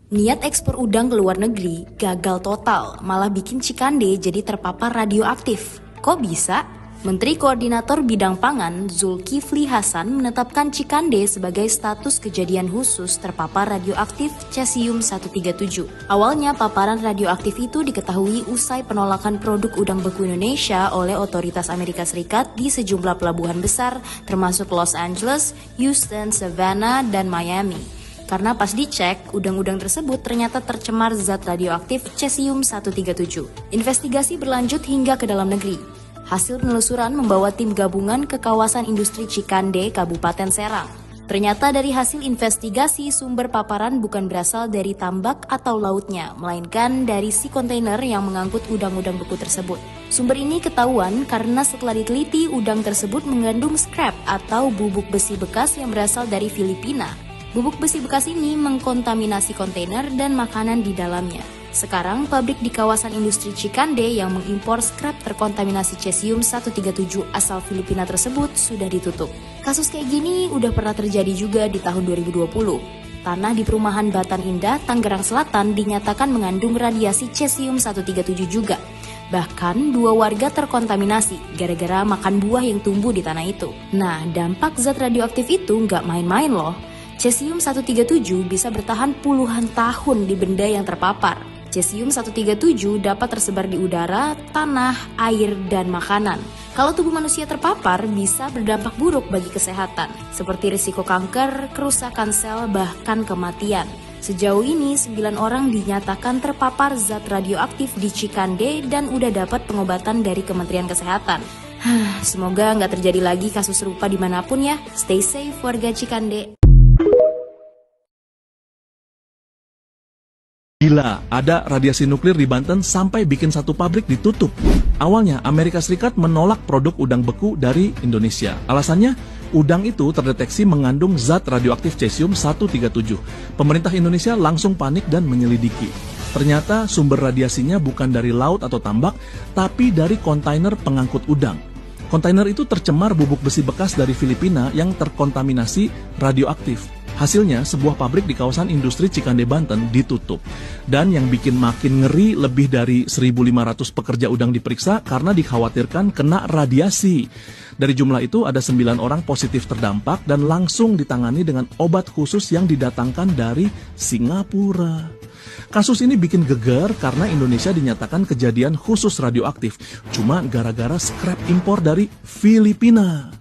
Niat ekspor udang ke luar negeri gagal total, malah bikin Cikande jadi terpapar radioaktif. Kok bisa? Menteri Koordinator Bidang Pangan Zulkifli Hasan menetapkan Cikande sebagai status kejadian khusus terpapar radioaktif cesium-137. Awalnya paparan radioaktif itu diketahui usai penolakan produk udang beku Indonesia oleh otoritas Amerika Serikat di sejumlah pelabuhan besar termasuk Los Angeles, Houston, Savannah, dan Miami. Karena pas dicek, udang-udang tersebut ternyata tercemar zat radioaktif cesium-137. Investigasi berlanjut hingga ke dalam negeri. Hasil penelusuran membawa tim gabungan ke kawasan industri Cikande, Kabupaten Serang. Ternyata dari hasil investigasi, sumber paparan bukan berasal dari tambak atau lautnya, melainkan dari si kontainer yang mengangkut udang-udang beku tersebut. Sumber ini ketahuan karena setelah diteliti, udang tersebut mengandung scrap atau bubuk besi bekas yang berasal dari Filipina. Bubuk besi bekas ini mengkontaminasi kontainer dan makanan di dalamnya. Sekarang, pabrik di kawasan industri Cikande yang mengimpor scrap terkontaminasi cesium-137 asal Filipina tersebut sudah ditutup. Kasus kayak gini udah pernah terjadi juga di tahun 2020. Tanah di perumahan Batan Indah, Tangerang Selatan dinyatakan mengandung radiasi cesium-137 juga. Bahkan 2 warga terkontaminasi gara-gara makan buah yang tumbuh di tanah itu. Nah, dampak zat radioaktif itu nggak main-main loh. Cesium-137 bisa bertahan puluhan tahun di benda yang terpapar. Cesium-137 dapat tersebar di udara, tanah, air, dan makanan. Kalau tubuh manusia terpapar, bisa berdampak buruk bagi kesehatan, seperti risiko kanker, kerusakan sel, bahkan kematian. Sejauh ini, 9 orang dinyatakan terpapar zat radioaktif di Cikande dan udah dapat pengobatan dari Kementerian Kesehatan. Semoga nggak terjadi lagi kasus serupa dimanapun ya. Stay safe warga Cikande. Gila, ada radiasi nuklir di Banten sampai bikin satu pabrik ditutup. Awalnya, Amerika Serikat menolak produk udang beku dari Indonesia. Alasannya, udang itu terdeteksi mengandung zat radioaktif cesium-137. Pemerintah Indonesia langsung panik dan menyelidiki. Ternyata sumber radiasinya bukan dari laut atau tambak, tapi dari kontainer pengangkut udang. Kontainer itu tercemar bubuk besi bekas dari Filipina yang terkontaminasi radioaktif. Hasilnya, sebuah pabrik di kawasan industri Cikande, Banten ditutup. Dan yang bikin makin ngeri, lebih dari 1.500 pekerja udang diperiksa karena dikhawatirkan kena radiasi. Dari jumlah itu, ada 9 orang positif terdampak dan langsung ditangani dengan obat khusus yang didatangkan dari Singapura. Kasus ini bikin geger karena Indonesia dinyatakan kejadian khusus radioaktif, cuma gara-gara scrap impor dari Filipina.